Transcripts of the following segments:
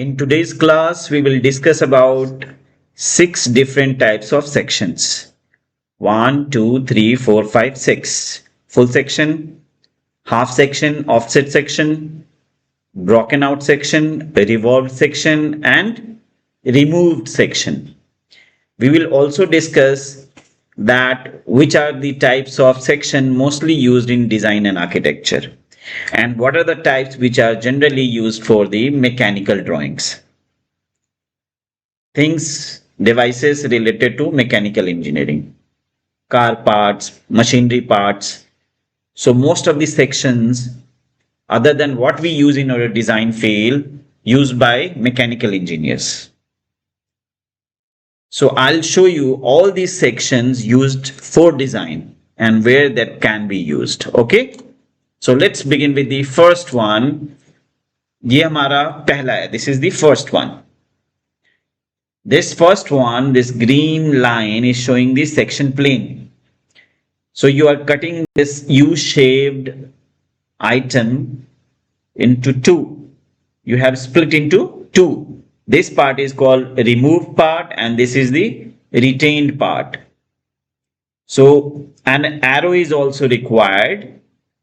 In today's class, we will discuss about 6 different types of sections. 1, 2, 3, 4, 5, 6. Full section, half section, offset section, broken out section, revolved section, and removed section. We will also discuss that which are the types of section mostly used in design and architecture, and what are the types which are generally used for the mechanical drawings. Things, devices related to mechanical engineering, car parts, machinery parts. So most of the sections other than what we use in our design field used by mechanical engineers. So I'll show you all these sections used for design and where that can be used. Okay. So let's begin with the first one. ये हमारा पहला है. This is the first one. This first one, this green line is showing the section plane. So you are cutting this U-shaped item into two. You have split into two. This part is called removed part and this is the retained part. So an arrow is also required.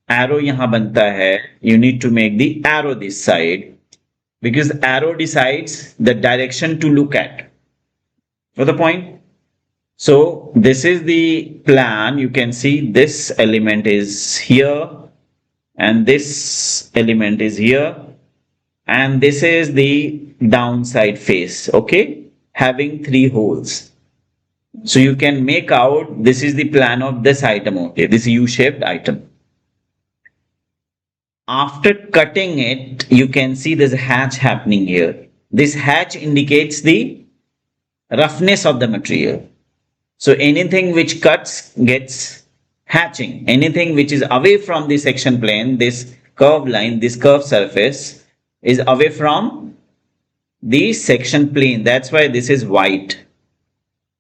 Arrow यहाँ बनता है. You need to make the arrow this side because arrow decides the direction to look at. For the point. So this is the plan. You can see this element is here and this element is here and this is the downside face, okay, having 3 holes. So you can make out this is the plan of this item, okay, this U-shaped item. After cutting it, you can see there's a hatch happening here. This hatch indicates the roughness of the material. So anything which cuts gets hatching. Anything which is away from the section plane, this curved line, this curved surface is away from the section plane. That's why this is white.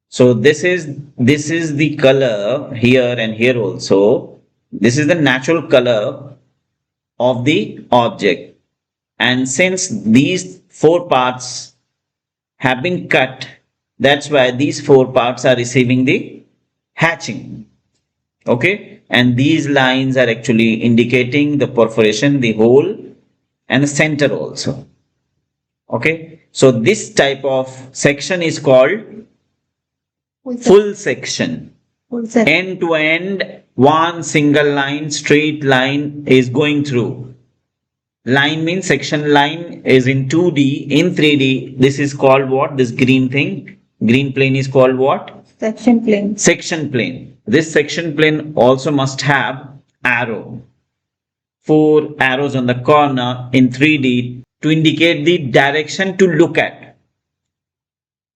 So this is the color here and here also. This is the natural color of the object. And since these 4 parts have been cut, that's why these 4 parts are receiving the hatching. Okay. And these lines are actually indicating the perforation, the hole, and the center also. Okay. So this type of section is called full section. End to end, one single line, straight line is going through. Line means section line is in 2D. In 3D, this is called what? This green thing. Green plane is called what? Section plane. Section plane. This section plane also must have arrow. 4 arrows on the corner in 3D to indicate the direction to look at.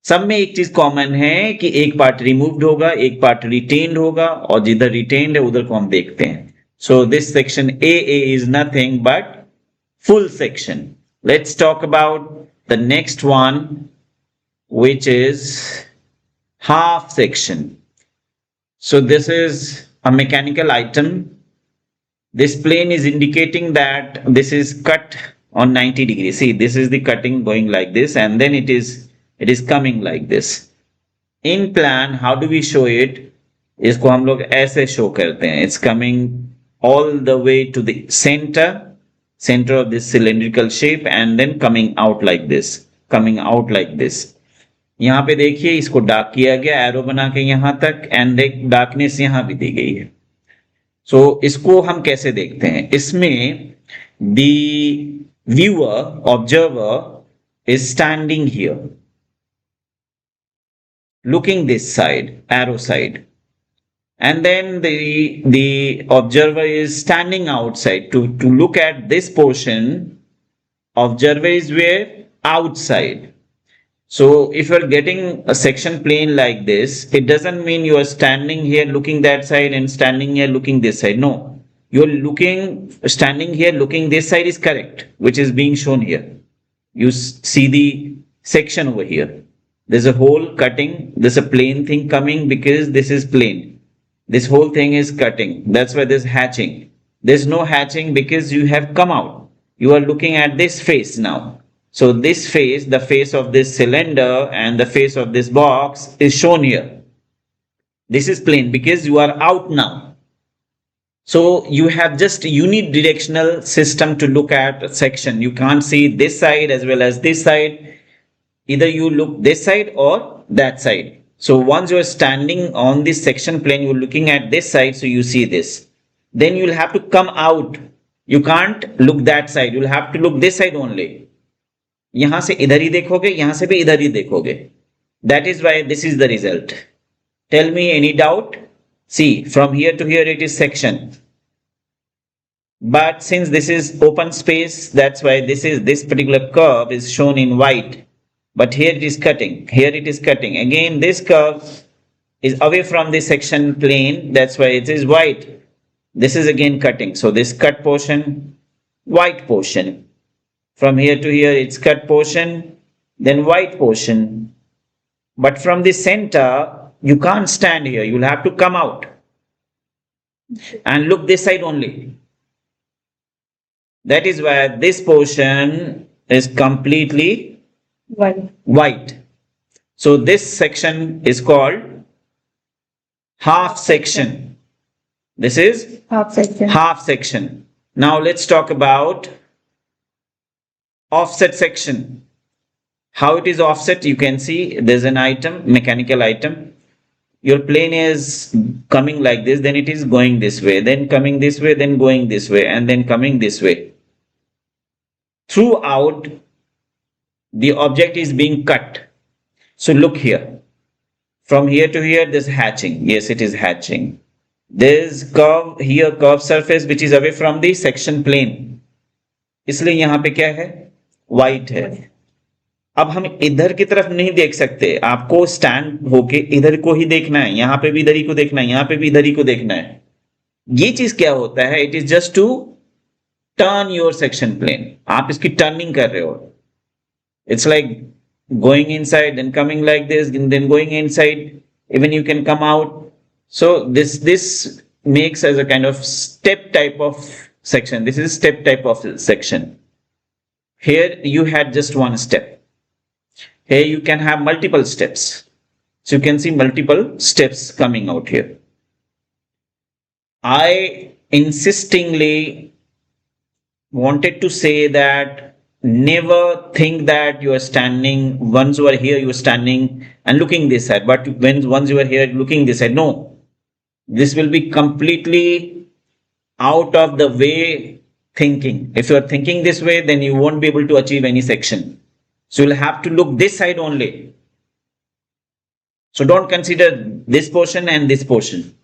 सब में एक चीज common है कि एक part removed होगा, एक part retained होगा और जिधर रिटेन्ड है उधर को हम देखते हैं. So this section AA is nothing but full section. Let's talk about the next one, which is half section. So this is a mechanical item. This plane is indicating that this is cut on 90 degrees. See, this is the cutting going like this and then it is coming like this. In plan, how do we show it? इसको हम लोग ऐसे show करते हैं. It's coming all the way to the center of this cylindrical shape and then coming out like this. यहाँ पे देखिए इसको डार्क किया गया एरो बना के यहाँ तक एंड एक डार्कनेस यहाँ भी दी गई है. सो इसको हम कैसे देखते हैं? इसमें the viewer, observer is standing here, looking this side, arrow side, and then the observer is standing outside to look at this portion. Observer is where? Outside. So if you are getting a section plane like this, it doesn't mean you are standing here looking that side and standing here looking this side. No, you're standing here looking this side is correct, which is being shown here. You see the section over here. There's a hole cutting. There's a plane thing coming because this is plane. This whole thing is cutting. That's why there's hatching. There's no hatching because you have come out. You are looking at this face now. So this face, the face of this cylinder and the face of this box is shown here. This is plane because you are out now. So you have just unidirectional system to look at a section. You can't see this side as well as this side. Either you look this side or that side. So once you are standing on this section plane, you're looking at this side, so you see this. Then you'll have to come out. You can't look that side. You'll have to look this side only. यहाँ से इधर ही देखोगे, यहाँ से भी इधर ही देखोगे. That is why this is the result. Tell me any doubt? See, from here to here it is section. But since this is open space, that's why this particular curve is shown in white. But here it is cutting. Here it is cutting. Again, this curve is away from the section plane. That's why it is white. This is again cutting. So this cut portion, white portion. From here to here, it's cut portion, then white portion. But from the center, you can't stand here. You'll have to come out and look this side only. That is why this portion is completely white. So this section is called half section. This is half section. Now let's talk about offset section. How it is offset, you can see there's an item, mechanical item. Your plane is coming like this, then it is going this way, then coming this way, then going this way, and then coming this way. Throughout, the object is being cut. So look here. From here to here, there's hatching. Yes, it is hatching. There's curve here, curve surface which is away from the section plane. इसलिए यहाँ पे क्या है? White है. अब हम इधर की तरफ नहीं देख सकते. आपको स्टैंड होके इधर को ही देखना है. यहाँ पे भी इधर ही को देखना है. यहाँ पे भी इधर ही को देखना है. ये चीज क्या होता है? It is just to turn your section plane. आप इसकी टर्निंग कर रहे हो. It's like going inside, then coming like this, and then going inside. Even you can come out. So this makes as a kind of step type of section. This is step type of section. Here you had just one step. Here you can have multiple steps. So you can see multiple steps coming out here. I insistingly wanted to say that never think that you are standing, once you are here, you are standing and looking this side. But once you are here looking this side, no. This will be completely out of the way thinking. If you are thinking this way, then you won't be able to achieve any section. So you'll have to look this side only. So don't consider this portion and this portion.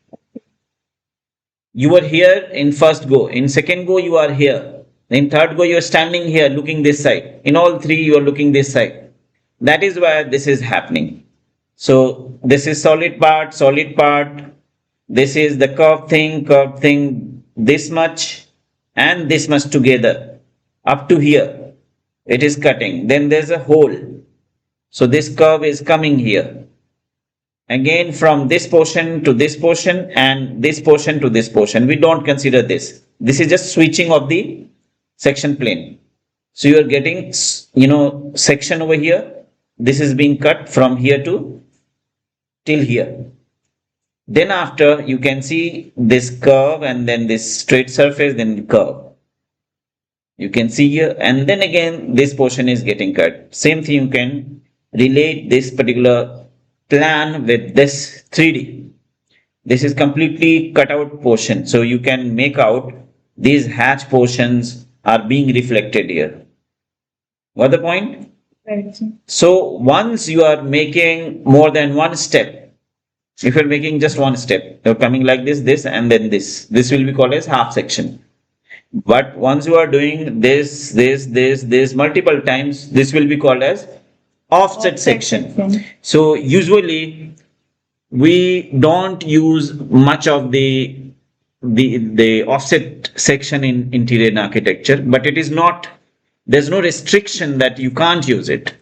You are here in first go. In second go, you are here. In third go, you are standing here looking this side. In all three, you are looking this side. That is why this is happening. So this is solid part, solid part. This is the curved thing, this much and this much together. Up to here, it is cutting. Then there's a hole. So this curve is coming here. Again from this portion to this portion and this portion to this portion. We don't consider this. This is just switching of the section plane. So you are getting, section over here. This is being cut from here to till here. Then after you can see this curve and then this straight surface, then curve. You can see here and then again this portion is getting cut. Same thing, you can relate this particular plan with this 3D. This is completely cut out portion. So you can make out these hatch portions are being reflected here. What the point? Right. So once you are making more than one step, if you're making just one step, you're coming like this, and then this will be called as half section. But once you are doing this multiple times, this will be called as offset section. So usually we don't use much of the offset section in interior architecture, but it is not, there's no restriction that you can't use it.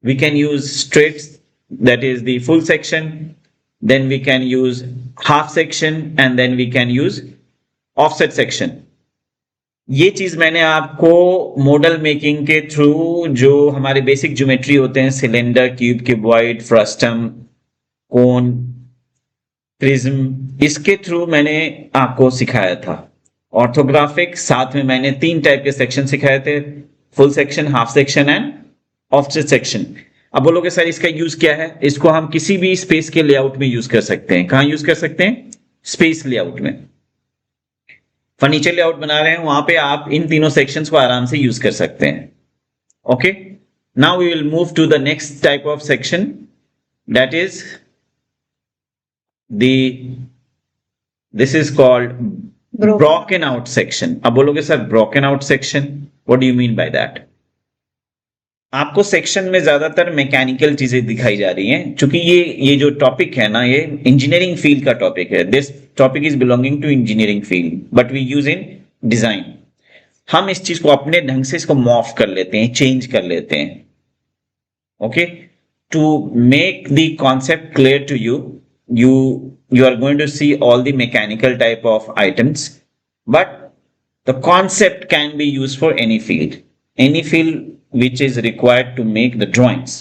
We can use straight, that is the full section, then we can use half section, and then we can use offset section. ये चीज मैंने आपको model making के through, जो हमारे basic geometry होते हैं, cylinder, cube, cuboid, frustum, कोन, prism, इसके थ्रू मैंने आपको सिखाया था। ऑर्थोग्राफिक, साथ में मैंने 3 टाइप के सेक्शन सिखाए थे, full section, half section and offset section. अब बोलोगे सर इसका यूज क्या है? इसको हम किसी भी स्पेस के लेआउट में यूज कर सकते हैं। कहां यूज कर सकते हैं? स्पेस लेआउट में। फर्नीचर लेआउट बना रहे हैं, वहां पे आप इन तीनों सेक्शंस को आराम से यूज कर सकते हैं। Okay, now we will move to the next type of section, that is the this is called broken out section. अब बोलोगे sir broken out section, what do you mean by that? आपको section में ज्यादातर mechanical चीजें दिखाई जा रही हैं, क्योंकि ये जो टॉपिक है ना, ये इंजीनियरिंग फील्ड का टॉपिक है। This topic is belonging to engineering field but we use in design. हम इस चीज को अपने ढंग से इसको मॉर्फ कर लेते हैं, चेंज कर लेते हैं। Okay, to make the concept clear to you, you are going to see all the mechanical type of items, but the concept can be used for any field which is required to make the drawings.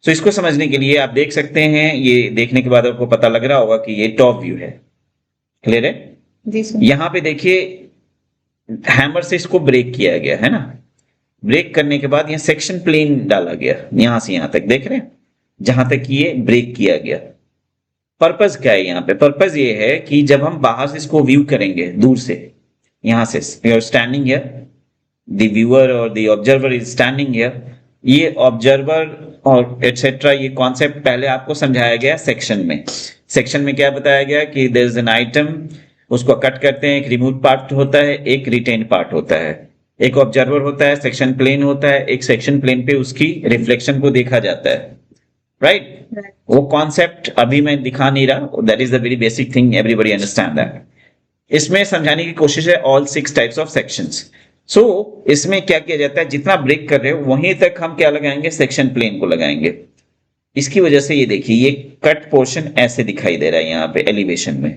So इसको समझने के लिए आप देख सकते हैं, ये देखने के बाद आपको पता लग रहा होगा कि ये टॉप व्यू है। क्लियर है? जी सर। यहां पे देखिए हैमर से इसको ब्रेक किया गया है ना। ब्रेक करने के बाद यहां सेक्शन प्लेन डाला गया, यहां से यहां तक देख रहे हैं, जहां तक ये ब्रेक किया गया। पर्पस क्या है यहाँ पे? पर्पस ये है कि जब हम बाहर से इसको व्यू करेंगे, दूर से, यहां से you are standing here, the viewer और the observer is standing here, ये ऑब्जर्वर और एटसेट्रा, ये कॉन्सेप्ट पहले आपको समझाया गया सेक्शन में। सेक्शन में क्या बताया गया कि देयर इज एन आइटम, उसको कट करते हैं, एक रिमूव पार्ट होता है, एक रिटेन पार्ट होता है, एक ऑब्जर्वर होता है, सेक्शन प्लेन होता है, एक सेक्शन प्लेन पे उसकी रिफ्लेक्शन को देखा जाता है। राइट? वो कॉन्सेप्ट अभी मैं दिखा नहीं रहा, that is the very basic thing, everybody understand that. इसमें समझाने की कोशिश है ऑल 6 टाइप्स ऑफ सेक्शंस। सो इसमें क्या किया जाता है, जितना ब्रेक कर रहे हो वहीं तक हम क्या लगाएंगे? सेक्शन प्लेन को लगाएंगे। इसकी वजह से ये देखिए, ये कट पोर्शन ऐसे दिखाई दे रहा है यहाँ पे एलिवेशन में।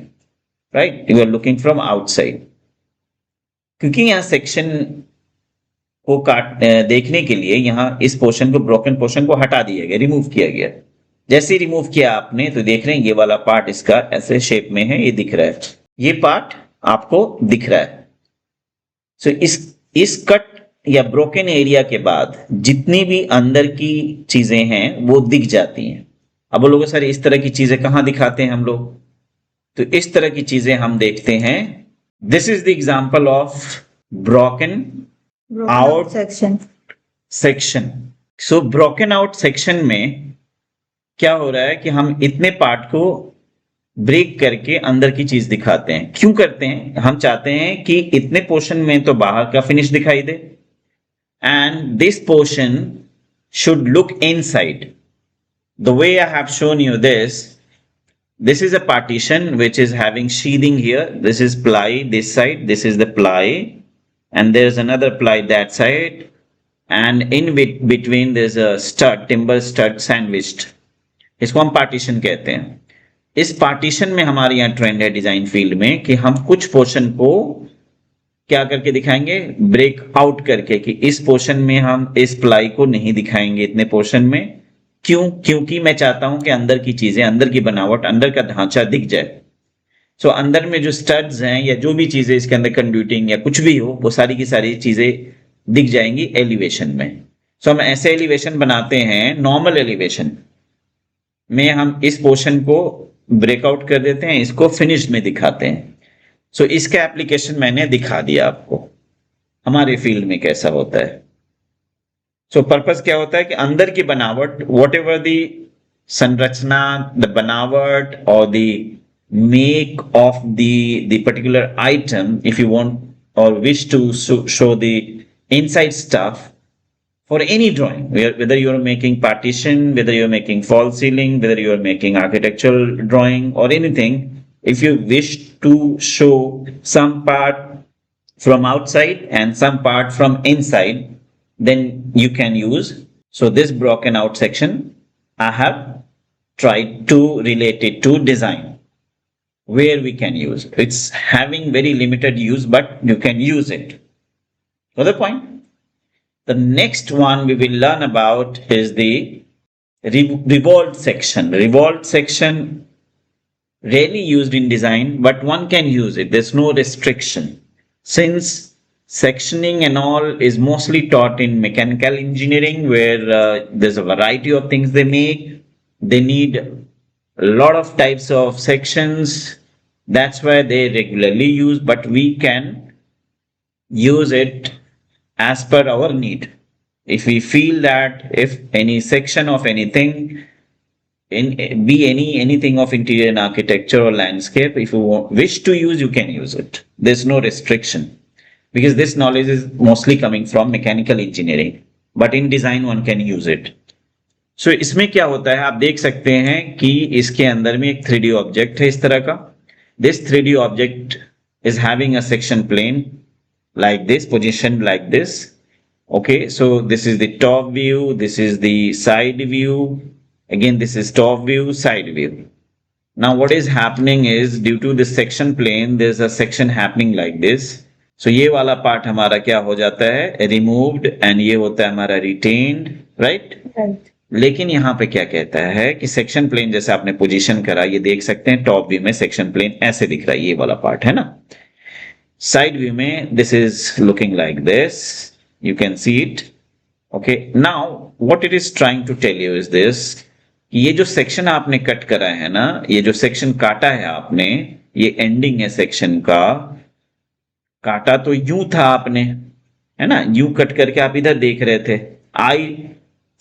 Right? You are looking from outside, क्योंकि यहाँ सेक्शन को देखने के लिए यहाँ इस पोर्शन को, ब्रोकन पोर्शन को हटा दिया गया, रिमूव किया गया। जैसे ही रिमूव किया आपने तो देख रहे हैं ये वाला पार्ट इसका ऐसे शेप में है, ये दिख रहा है, ये पार्ट आपको दिख रहा है। सो इस कट या ब्रोकन एरिया के बाद जितनी भी अंदर की चीजें हैं वो दिख जाती हैं। अब बोलोगे सर इस तरह की चीजें कहाँ दिखाते हैं हम लोग? तो इस तरह की चीजें हम देखते हैं, this is the example of broken out section. So broken out section में क्या हो रहा है कि हम इतने पार्ट को ब्रेक करके अंदर की चीज दिखाते हैं। क्यों करते हैं? हम चाहते हैं कि इतने पोर्शन में तो बाहर का फिनिश दिखाई दे, and this portion should look inside. The way I have shown you this is a partition which is having sheathing here. This is ply this side, this is the ply, and there's another ply that side, and in between there's a stud, timber stud sandwiched. इसको हम partition कहते हैं। इस partition में हमारे यहाँ trend है design field में कि हम कुछ पोर्शन को क्या करके दिखाएंगे? ब्रेक आउट करके, कि इस पोर्शन में हम इस प्लाई को नहीं दिखाएंगे इतने पोर्शन में। क्यों? क्योंकि मैं चाहता हूं कि अंदर की चीजें, अंदर की बनावट, अंदर का ढांचा दिख जाए। सो अंदर में जो स्टड्स हैं या जो भी चीजें इसके अंदर कंड्यूटिंग या कुछ भी हो, वो सारी की सारी चीजें दिख जाएंगी एलिवेशन में। सो हम ऐसे एलिवेशन बनाते हैं, नॉर्मल एलिवेशन में हम इस पोर्शन को ब्रेकआउट कर देते हैं, इसको फिनिश में दिखाते हैं। सो इसका एप्लीकेशन मैंने दिखा दिया आपको हमारे फील्ड में कैसा होता है। सो पर्पस क्या होता है कि अंदर की बनावट, वॉट एवर दी संरचना, द बनावट और the make of the particular item, if you want और wish to show the inside stuff for any drawing, whether you are making partition, whether you are making false ceiling, whether you are making architectural drawing or anything, if you wish to show some part from outside and some part from inside, then you can use. So this broken out section I have tried to relate it to design, where we can use. It's having very limited use, but you can use it. Got the point? The next one we will learn about is the revolved section. Revolved section rarely used in design, but one can use it. There's no restriction. Since sectioning and all is mostly taught in mechanical engineering, where there's a variety of things they make, they need a lot of types of sections. That's why they regularly use, but we can use it as per our need. If we feel that if any section of anything anything of interior and architecture or landscape, if you wish to use, you can use it. There's no restriction, because this knowledge is mostly coming from mechanical engineering, but in design one can use it. So इसमें क्या होता है, आप देख सकते हैं कि इसके अंदर में एक 3D ऑब्जेक्ट है इस तरह का. This 3D object is having a section plane like this, positioned like this. Okay, so this is the top view, this is the side view. Again, this is top view, side view. Now what is happening is, due to this section plane, there's a section happening like this. So ये वाला part हमारा क्या हो जाता है, removed, and ये होता है हमारा retained, right? Right. लेकिन यहाँ पे क्या कहता है कि सेक्शन प्लेन जैसे आपने पोजीशन करा, ये देख सकते हैं टॉप व्यू में सेक्शन प्लेन ऐसे दिख रहा है, ये वाला पार्ट है ना. साइड व्यू में this is looking like this, you can see it. Okay, now what it is trying to tell you is this, ये जो सेक्शन आपने कट करा है ना, ये जो सेक्शन काटा है आपने, ये एंडिंग है सेक्शन का. काटा तो यूं था आपने, है ना, यूं कट करके आप इधर देख रहे थे, आई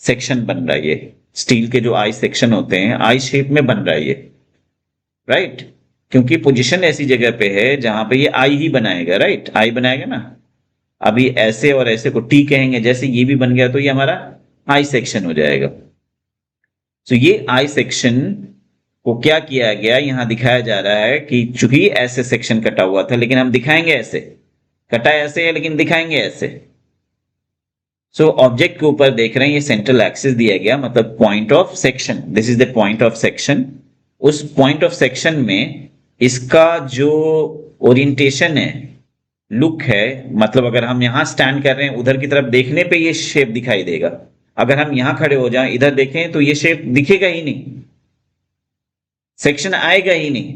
सेक्शन बन रहा है, ये स्टील के जो आई सेक्शन होते हैं आई शेप में बन रहा है ये, राइट? क्योंकि पोजीशन ऐसी जगह पे है जहां पे ये आई ही बनाएगा, राइट? आई बनाएगा ना. अभी ऐसे और ऐसे को टी कहेंगे, जैसे ये भी बन गया तो ये हमारा आई सेक्शन हो जाएगा. तो ये आई सेक्शन को क्या किया गया, यहां दिखाया जा रहा है कि चूंकि ऐसे सेक्शन कटा हुआ था, लेकिन हम दिखाएंगे ऐसे, कटा ऐसे है लेकिन दिखाएंगे ऐसे. सो ऑब्जेक्ट के ऊपर देख रहे हैं, ये सेंट्रल एक्सिस दिया गया, मतलब point of section, this is the point of section. उस पॉइंट ऑफ सेक्शन में इसका जो ओरिएंटेशन है, लुक है, मतलब अगर हम यहां स्टैंड कर रहे हैं, उधर की तरफ देखने पे ये शेप दिखाई देगा. अगर हम यहां खड़े हो जाएं, इधर देखें, तो ये शेप दिखेगा ही नहीं, सेक्शन आएगा ही नहीं.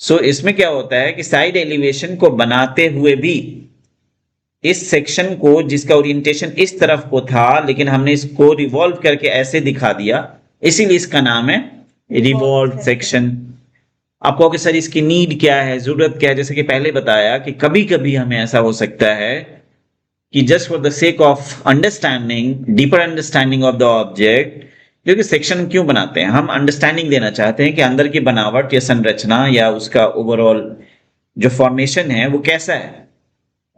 सो इसमें क्या होता है कि साइड एलिवेशन को बनाते हुए भी इस सेक्शन को, जिसका ओरिएंटेशन इस तरफ को था, लेकिन हमने इसको रिवॉल्व करके ऐसे दिखा दिया, इसीलिए इसका नाम है रिवॉल्व सेक्शन. आप कहोगे सर इसकी नीड क्या है, जरूरत क्या है? जैसे कि पहले बताया कि कभी कभी हमें ऐसा हो सकता है कि just for the sake of understanding, deeper understanding of the object, क्योंकि सेक्शन क्यों बनाते हैं, हम अंडरस्टैंडिंग देना चाहते हैं कि अंदर की बनावट या संरचना या उसका ओवरऑल जो फॉर्मेशन है वो कैसा है,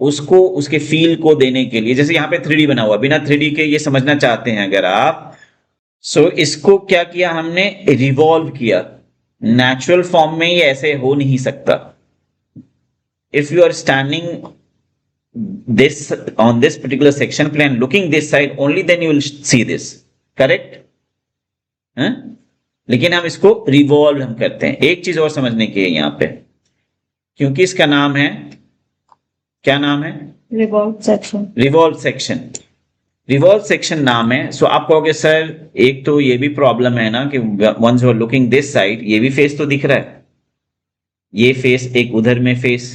उसको, उसके फील को देने के लिए. जैसे यहाँ पे 3D बना हुआ, बिना 3D के ये समझना चाहते हैं अगर आप, सो इसको क्या किया हमने, रिवॉल्व किया. नेचुरल फॉर्म में ये ऐसे हो नहीं सकता. If you are standing this on this particular section plane looking this side only, then you will see this, correct? लेकिन हम इसको रिवॉल्व हम करते हैं. एक चीज और समझने की है यहाँ पे, क्योंकि इसका नाम है, क्या नाम है, revolve section. Revolve section, revolve section नाम है. सो आप कहोगे सर एक तो ये भी प्रॉब्लम है ना कि once you are looking this side, ये भी फेस तो दिख रहा है, ये फेस, एक उधर में फेस,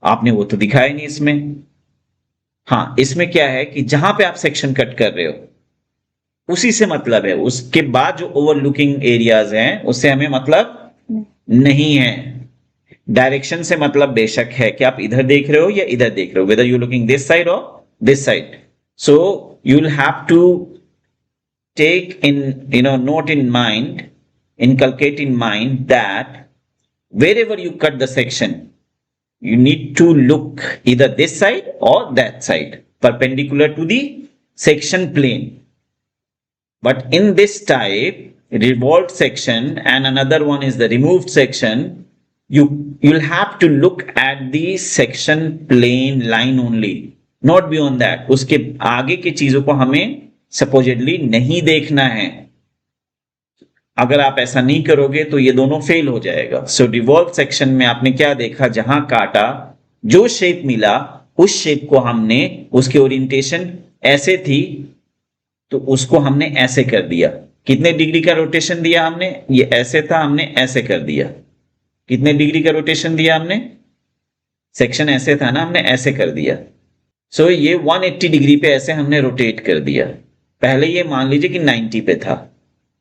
आपने वो तो दिखाया नहीं इसमें. हाँ, इसमें क्या है कि जहां पे आप सेक्शन कट कर रहे हो उसी से मतलब है, उसके बाद जो ओवरलुकिंग एरियाज हैं उससे हमें मतलब नहीं है. डायरेक्शन से मतलब बेशक है कि आप इधर देख रहे हो या इधर देख रहे हो, whether you looking this side और this side. So you will have to take in, note in mind, inculcate in mind that wherever you cut the section, you need to look either this side or that side, perpendicular to the section plane. But in this type, revolved section, and another one is the removed section, you'll have to look at the section plane line only, not beyond that. उसके आगे की चीजों को हमें supposedly नहीं देखना है. अगर आप ऐसा नहीं करोगे तो ये दोनों फेल हो जाएगा. सो रिवॉल्व सेक्शन में आपने क्या देखा, जहां काटा, जो शेप मिला उस शेप को हमने, उसकी ओरिएंटेशन ऐसे थी तो उसको हमने ऐसे कर दिया। कितने डिग्री का रोटेशन दिया हमने? ये ऐसे था, हमने ऐसे कर दिया। कितने डिग्री का रोटेशन दिया हमने? सेक्शन ऐसे था ना, हमने ऐसे कर दिया। सो ये 180 डिग्री पे ऐसे हमने रोटेट कर दिया। पहले ये मान लीजिए कि 90 पे था,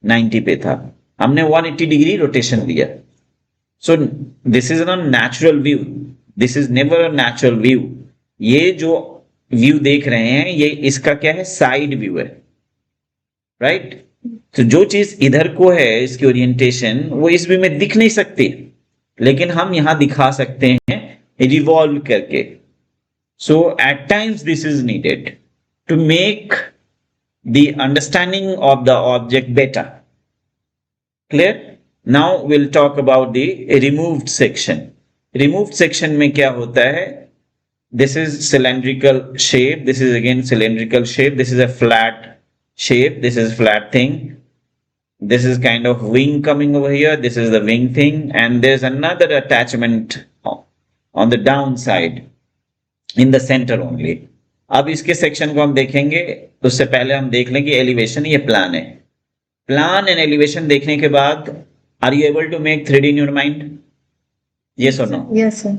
90 पे था, हमने 180 डिग्री रोटेशन दिया। So this is not natural view, this is never a natural view. ये जो व्यू देख रहे हैं ये इसका क्या है? साइड व्यू है, राइट? तो जो चीज इधर को है, इसकी ओरिएंटेशन, वो इस व्यू में दिख नहीं सकती, लेकिन हम यहां दिखा सकते हैं रिवॉल्व करके। So at times this is needed to make the understanding of the object better. Clear? Now we'll talk about the removed section. Removed section में क्या होता है? This is cylindrical shape. This is again cylindrical shape. This is a flat shape. This is flat thing. This is kind of wing coming over here. This is the wing thing. And there's another attachment on the downside. In the centre only. अब इसके section को हम देखेंगे, तो उससे पहले हम देख लें कि एलिवेशन, ये प्लान है। प्लान एंड एलिवेशन देखने के बाद are you able to make 3D in your mind? Yes और नो? Yes sir.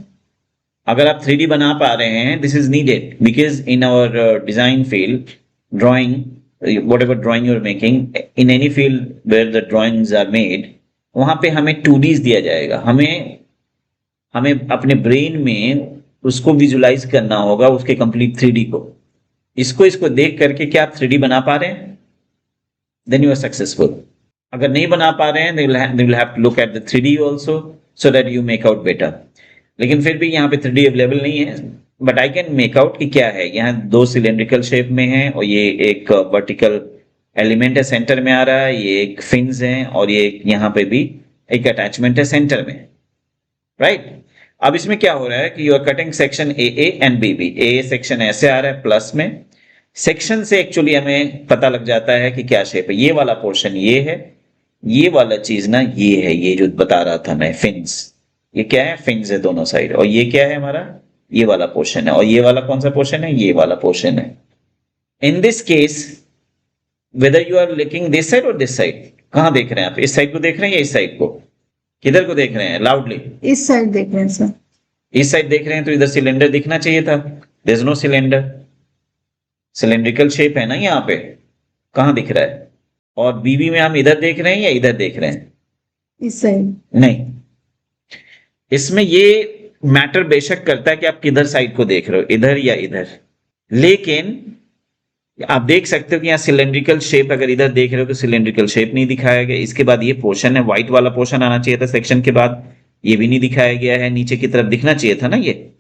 अगर आप 3D बना पा रहे हैं, this is needed because in our design field, drawing, whatever drawing you're making in any field where the drawings are made, वहां पे हमें 2Ds दिया जाएगा। हमें अपने ब्रेन में उसको विजुलाइज करना होगा, उसके कंप्लीट 3D को। इसको देख करके क्या आप 3D बना पा रहे हैं? Then you are successful. अगर नहीं बना पा रहे हैं, they will have to look at the 3D also so that you make out better। लेकिन फिर भी यहाँ पे 3D अवेलेबल नहीं है, but I can make out कि क्या है। यहाँ 2 सिलेंड्रिकल शेप में है और ये एक वर्टिकल एलिमेंट है, सेंटर में आ रहा है, ये एक फिन्स है और ये यहाँ पे भी एक अटैचमेंट है सेंटर में, राइट? अब इसमें क्या हो रहा है कि you are cutting section A and B. A section ऐसे आ रहा है प्लस में, सेक्शन से एक्चुअली हमें पता लग जाता है कि क्या शेप है। ये वाला पोर्शन ये है, ये वाला चीज ना ये है, ये जो बता रहा था मैं, फिन्स। ये क्या है? फिन्स है दोनों साइड। और ये क्या है हमारा? ये वाला पोर्शन है। और ये वाला कौन सा पोर्शन है? ये वाला पोर्शन है। In this case whether you are looking this side और दिस साइड, कहां देख रहे हैं आप? इस साइड को देख रहे हैं या इस साइड को? किधर को देख रहे हैं? लाउडली। इस साइड देख रहे हैं सर। इस साइड देख रहे हैं तो इधर सिलेंडर दिखना चाहिए था। There is no cylinder. Cylindrical shape है ना यहाँ पे, कहां दिख रहा है? और बीबी में हम इधर देख रहे हैं या इधर देख रहे हैं? इस साइड। नहीं, इसमें ये मैटर बेशक करता है कि आप किधर साइड को देख रहे हो, इधर या इधर। लेकिन आप देख सकते हो कि यहाँ सिलेंड्रिकल शेप, अगर इधर देख रहे हो तो सिलेंड्रिकल शेप नहीं दिखाया गया। इसके बाद ये पोर्शन है, व्हाइट वाला पोर्शन आना चाहिए था सेक्शन के बाद, ये भी नहीं दिखाया गया है। नीचे की तरफ दिखना चाहिए था ना, ये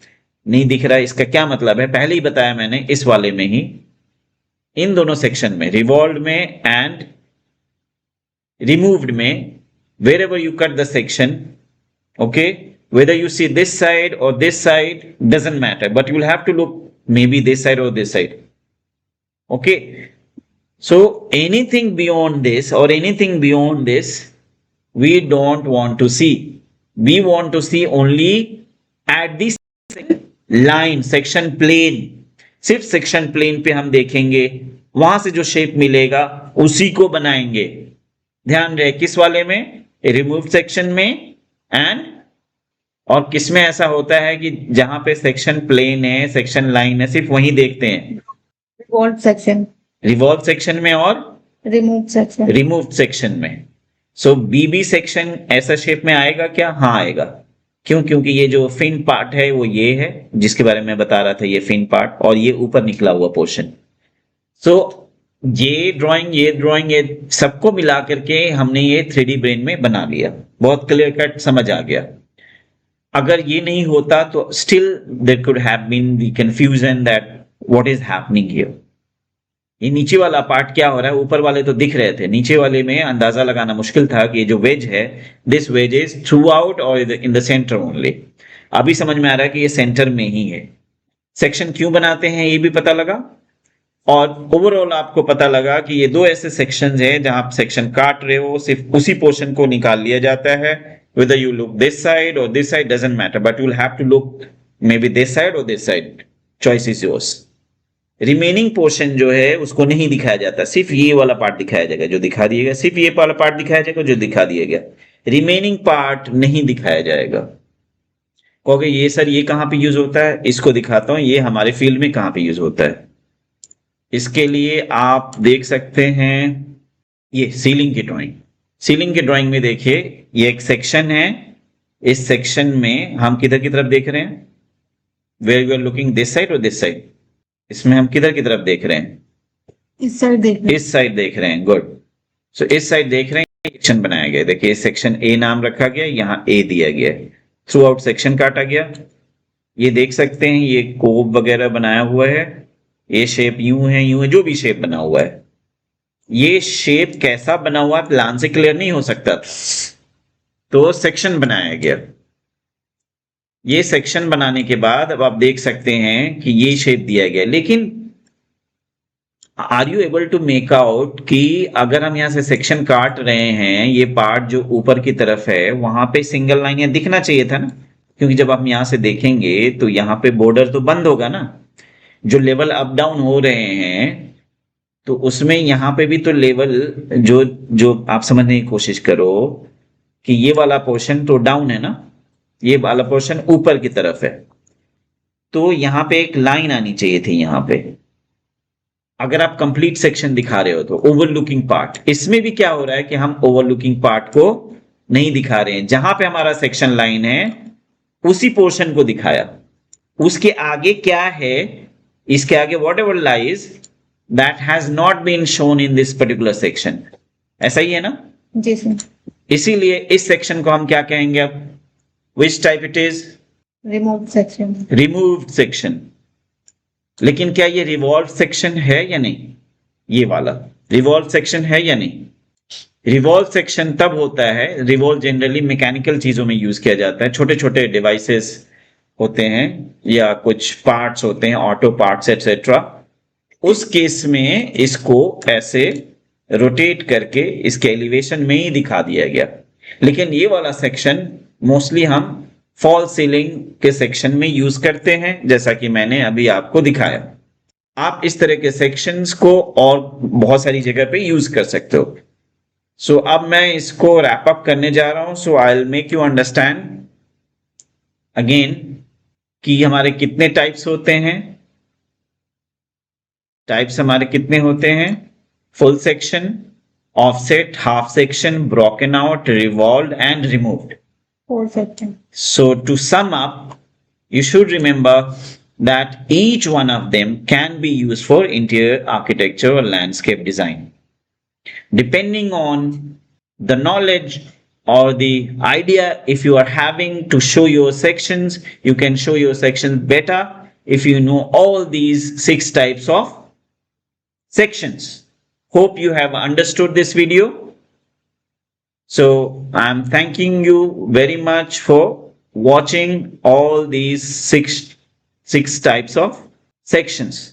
नहीं दिख रहा है। इसका क्या मतलब है? पहले ही बताया मैंने, इस वाले में ही, इन दोनों सेक्शन में, रिवॉल्व में एंड रिमूव्ड में, wherever you cut the section, okay, whether you see this side or this side doesn't matter, but you will have to look maybe this side or this side, okay? So anything beyond this or anything beyond this we don't want to see. We want to see only at this line, section plane. सिर्फ section plane पे हम देखेंगे, वहां से जो shape मिलेगा उसी को बनाएंगे। ध्यान रहे, किस वाले में? रिमूव सेक्शन में एंड, और किस में ऐसा होता है कि जहां पे सेक्शन प्लेन है, सेक्शन लाइन है, सिर्फ वहीं देखते हैं। Revolve section. रिवॉल्व सेक्शन में और रिमूव सेक्शन। रिमूव सेक्शन में। सो बीबी सेक्शन ऐसा शेप में आएगा क्या? हाँ आएगा। क्यों? क्योंकि ये जो फिन पार्ट है वो ये है जिसके बारे में बता रहा था, ये फिन पार्ट, और ये ऊपर निकला हुआ पोर्शन। सो ये ड्राइंग ये सबको मिला करके हमने ये 3D ब्रेन में बना लिया। बहुत क्लियर कट समझ आ गया। अगर ये नहीं होता तो still there could have been the confusion that what is happening here. ये नीचे वाला पार्ट क्या हो रहा है? ऊपर वाले तो दिख रहे थे, नीचे वाले में अंदाजा लगाना मुश्किल था कि ये जो वेज है, this wedge is throughout और इन द सेंटर ओनली। अभी समझ में आ रहा है कि ये सेंटर में ही है। सेक्शन क्यों बनाते हैं ये भी पता लगा, और ओवरऑल आपको पता लगा कि ये दो ऐसे सेक्शंस हैं जहां आप सेक्शन काट रहे हो, सिर्फ उसी पोर्शन को निकाल लिया जाता है। whether you look this side or this side doesn't matter, but you'll have to look maybe this side or this side choice is yours. Remaining portion जो है उसको नहीं दिखाया जाता, सिर्फ ये वाला पार्ट दिखाया जाएगा जो दिखा दिया गया, सिर्फ ये वाला पार्ट दिखाया जाएगा जो दिखा दिया गया, रिमेनिंग पार्ट नहीं दिखाया जाएगा। कहोगे ये सर ये कहाँ पे यूज होता है, इसको दिखाता हूं ये हमारे फील्ड में कहाँ पे यूज होता है। इसके लिए आप देख सकते हैं ये सीलिंग की ड्राइंग। सीलिंग की ड्राइंग में देखिए ये एक सेक्शन है, इस सेक्शन में हम किधर की तरफ देख रहे हैं, where you are looking, this side और दिस साइड, इसमें हम किधर की तरफ देख रहे हैं, इस साइड देख रहे हैं। इस साइड देख रहे हैं, गुड। सो इस साइड देख रहे हैं, सेक्शन बनाया गया, देखिए सेक्शन ए नाम रखा गया, यहाँ ए दिया गया, थ्रू आउट सेक्शन काटा गया। ये देख सकते हैं ये कोब वगैरह बनाया हुआ है, ये शेप यूं है यूं है, जो भी शेप बना हुआ है। ये शेप कैसा बना हुआ है प्लान से क्लियर नहीं हो सकता, तो सेक्शन बनाया गया। ये सेक्शन बनाने के बाद अब आप देख सकते हैं कि ये शेप दिया गया, लेकिन are you able to make out कि अगर हम यहां से सेक्शन काट रहे हैं, ये पार्ट जो ऊपर की तरफ है वहां पे सिंगल लाइन यहां दिखना चाहिए था ना, क्योंकि जब हम यहां से देखेंगे तो यहाँ पे बॉर्डर तो बंद होगा ना, जो लेवल अप डाउन हो रहे हैं तो उसमें यहाँ पे भी तो लेवल जो जो आप समझने की कोशिश करो कि ये वाला पोर्शन तो डाउन है ना, ये वाला पोर्शन ऊपर की तरफ है, तो यहाँ पे एक लाइन आनी चाहिए थी यहाँ पे। अगर आप कंप्लीट सेक्शन दिखा रहे हो तो ओवरलुकिंग पार्ट, इसमें भी क्या हो रहा है कि हम ओवरलुकिंग पार्ट को नहीं दिखा रहे हैं, जहां पे हमारा सेक्शन लाइन है उसी पोर्शन को दिखाया, उसके आगे क्या है, इसके आगे whatever lies that has not been shown in this particular section, ऐसा ही है ना। जी सर। इसीलिए इस सेक्शन को हम क्या कहेंगे अब, which type it is, remove section. Removed section. लेकिन क्या ये रिवॉल्व सेक्शन है या नहीं, ये वाला रिवॉल्व सेक्शन है या नहीं। रिवॉल्व सेक्शन तब होता है, रिवॉल्व जनरली मैकेनिकल चीजों में यूज किया जाता है, छोटे छोटे डिवाइसेस होते हैं या कुछ पार्ट्स होते हैं, ऑटो पार्ट्स एटसेट्रा, उस केस में इसको ऐसे रोटेट करके इसके एलिवेशन में ही दिखा दिया गया। लेकिन ये वाला सेक्शन मोस्टली हम फॉल सीलिंग के सेक्शन में यूज करते हैं, जैसा कि मैंने अभी आपको दिखाया। आप इस तरह के सेक्शंस को और बहुत सारी जगह पे यूज कर सकते हो। सो अब मैं इसको रैप अप करने जा रहा हूं, so I will make you understand again कि हमारे कितने टाइप्स होते हैं। टाइप्स हमारे कितने होते हैं, full section, offset, half section, broken out, revolved and removed. 4 section. So to sum up, you should remember that each one of them can be used for interior architecture or landscape design. Depending on the knowledge or the idea, if you are having to show your sections, you can show your sections better if you know all these 6 types of sections. Hope you have understood this video. So I'm thanking you very much for watching all these six types of sections.